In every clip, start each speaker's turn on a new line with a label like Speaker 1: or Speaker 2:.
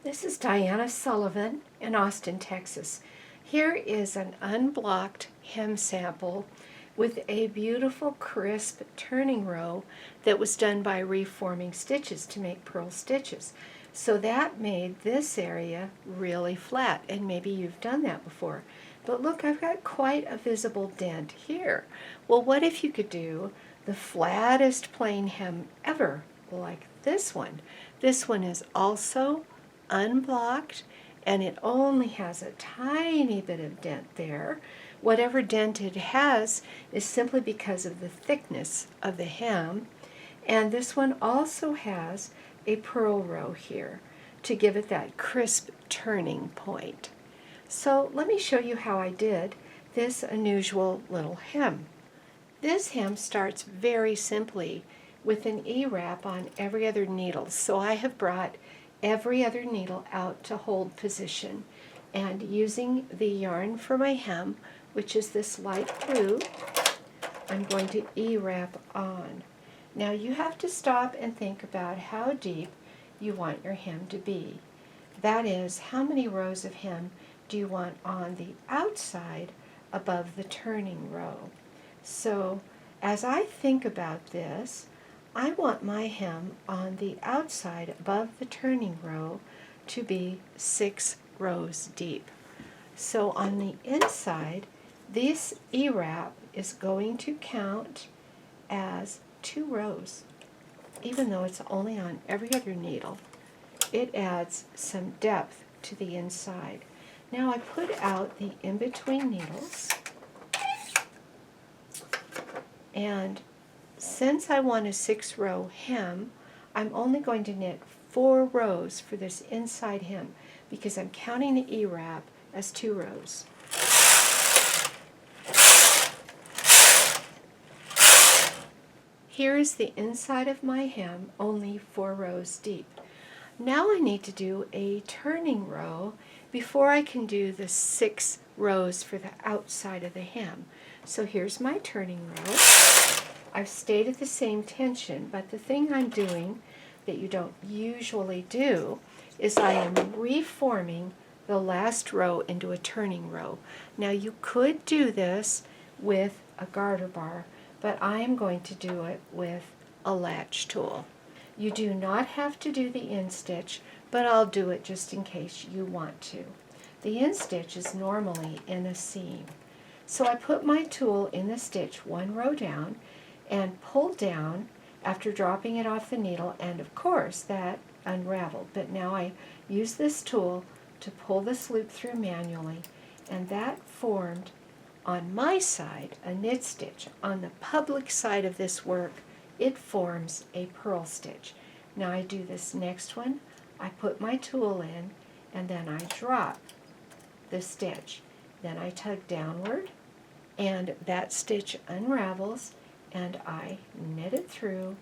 Speaker 1: This is Diana Sullivan in Austin, Texas. Here is an unblocked hem sample with a beautiful crisp turning row that was done by reforming stitches to make purl stitches. So that made this area really flat, and maybe you've done that before. But look, I've got quite a visible dent here. Well, what if you could do the flattest plain hem ever, like this one? This one is also unblocked, and it only has a tiny bit of dent there. Whatever dent it has is simply because of the thickness of the hem. And this one also has a purl row here to give it that crisp turning point. So let me show you how I did this unusual little hem. This hem starts very simply with an Ewrap on every other needle. So I have brought every other needle out to hold position, and using the yarn for my hem, which is this light blue, I'm going to Ewrap on. Now you have to stop and think about how deep you want your hem to be. That is, how many rows of hem do you want on the outside above the turning row? So as I think about this, I want my hem on the outside above the turning row to be 6 rows deep. So on the inside, this Ewrap is going to count as 2 rows. Even though it's only on every other needle, it adds some depth to the inside. Now I put out the in-between needles, and since I want a 6-row hem, I'm only going to knit 4 rows for this inside hem because I'm counting the Ewrap as 2 rows. Here is the inside of my hem, only 4 rows deep. Now I need to do a turning row before I can do the 6 rows for the outside of the hem. So here's my turning row. I've stayed at the same tension, but the thing I'm doing that you don't usually do is I am reforming the last row into a turning row. Now you could do this with a garter bar, but I am going to do it with a latch tool. You do not have to do the in-stitch, but I'll do it just in case you want to. The in-stitch is normally in a seam. So I put my tool in the stitch 1 row down and pull down after dropping it off the needle, and of course that unraveled. But now I use this tool to pull this loop through manually, and that formed on my side a knit stitch. On the public side of this work, it forms a purl stitch. Now I do this next one, I put my tool in, and then I drop the stitch. Then I tug downward, and that stitch unravels, and I knit it through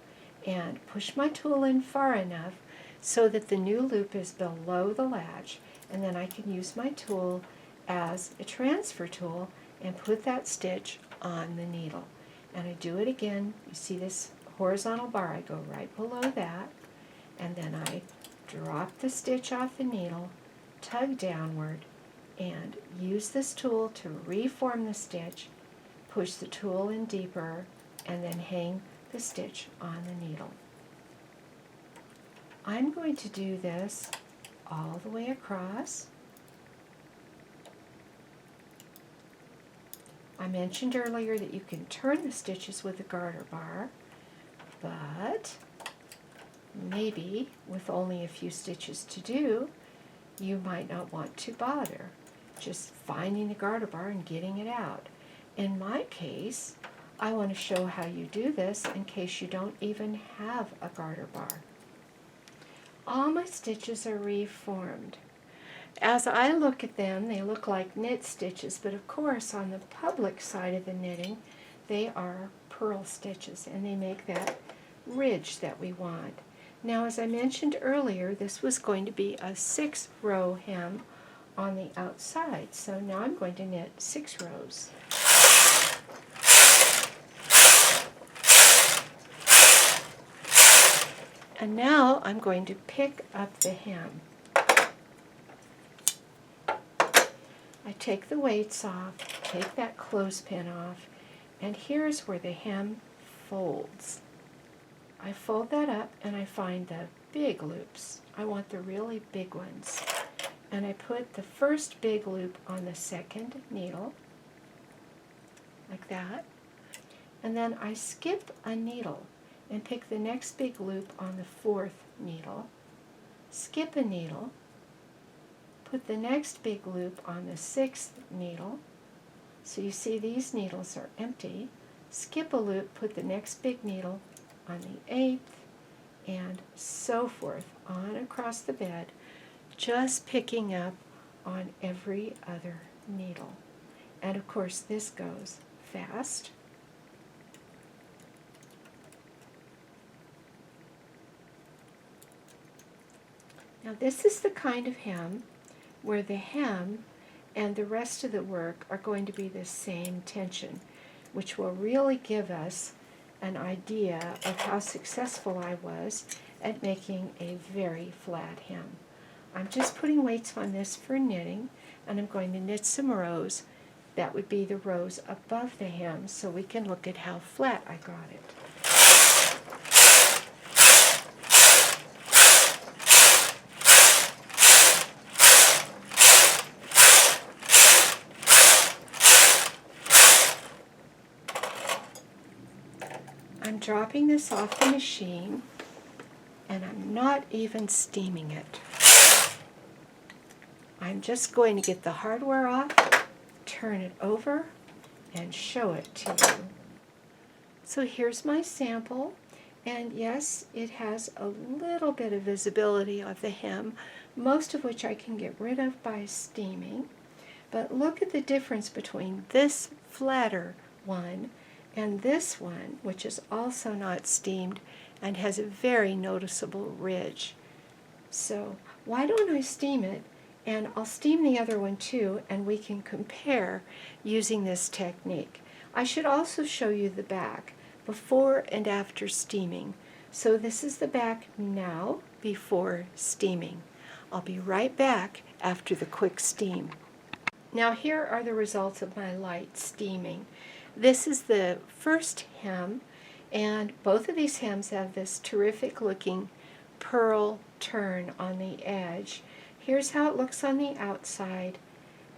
Speaker 1: and push my tool in far enough so that the new loop is below the latch, and then I can use my tool as a transfer tool and put that stitch on the needle. And I do it again. You see this horizontal bar, I go right below that, and then I drop the stitch off the needle, tug downward, and use this tool to reform the stitch, push the tool in deeper, and then hang the stitch on the needle. I'm going to do this all the way across. I mentioned earlier that you can turn the stitches with a garter bar, but maybe with only a few stitches to do, you might not want to bother just finding the garter bar and getting it out. In my case, I want to show how you do this in case you don't even have a garter bar. All my stitches are reformed. As I look at them, they look like knit stitches, but of course on the public side of the knitting, they are purl stitches, and they make that ridge that we want. Now, as I mentioned earlier, this was going to be a 6-row hem on the outside, so now I'm going to knit 6 rows. And now I'm going to pick up the hem. take the weights off, take that clothespin off, and here's where the hem folds. I fold that up and I find the big loops. I want the really big ones. And I put the first big loop on the second needle, like that. And then I skip a needle and pick the next big loop on the fourth needle, skip a needle, put the next big loop on the sixth needle. So you see these needles are empty. Skip a loop, put the next big needle on the eighth, and so forth, on across the bed, just picking up on every other needle. And of course this goes fast. Now this is the kind of hem where the hem and the rest of the work are going to be the same tension, which will really give us an idea of how successful I was at making a very flat hem. I'm just putting weights on this for knitting, and I'm going to knit some rows. That would be the rows above the hem, so we can look at how flat I got it. I'm dropping this off the machine, and I'm not even steaming it. I'm just going to get the hardware off, turn it over, and show it to you. So here's my sample, and yes, it has a little bit of visibility of the hem, most of which I can get rid of by steaming. But look at the difference between this flatter one and this one, which is also not steamed and has a very noticeable ridge. So why don't I steam it, and I'll steam the other one too, and we can compare using this technique. I should also show you the back before and after steaming. So this is the back now before steaming. I'll be right back after the quick steam. Now here are the results of my light steaming. This is the first hem, and both of these hems have this terrific looking purl turn on the edge. Here's how it looks on the outside,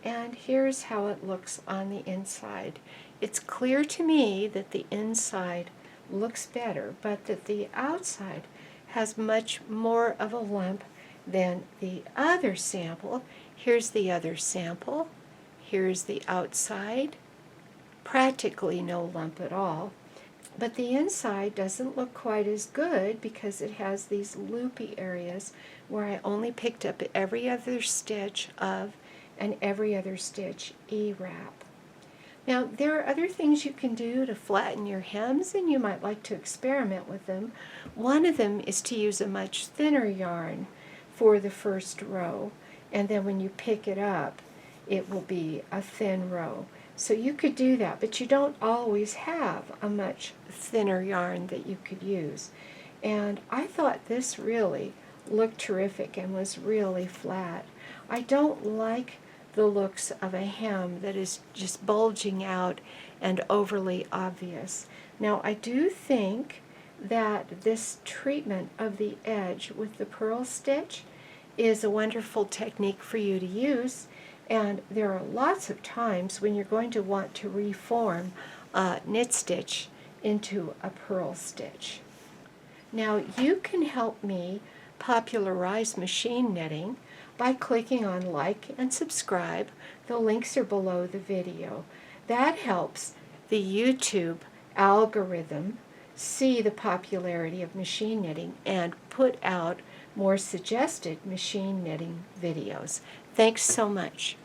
Speaker 1: and here's how it looks on the inside. It's clear to me that the inside looks better, but that the outside has much more of a lump than the other sample. Here's the other sample. Here's the outside. Practically no lump at all. But the inside doesn't look quite as good because it has these loopy areas where I only picked up every other stitch of and every other stitch Ewrap. Now there are other things you can do to flatten your hems, and you might like to experiment with them. One of them is to use a much thinner yarn for the first row, and then when you pick it up it will be a thin row. So you could do that, but you don't always have a much thinner yarn that you could use. And I thought this really looked terrific and was really flat. I don't like the looks of a hem that is just bulging out and overly obvious. Now I do think that this treatment of the edge with the purl stitch is a wonderful technique for you to use. And there are lots of times when you're going to want to reform a knit stitch into a purl stitch. Now you can help me popularize machine knitting by clicking on like and subscribe. The links are below the video. That helps the YouTube algorithm see the popularity of machine knitting and put out more suggested machine knitting videos. Thanks so much.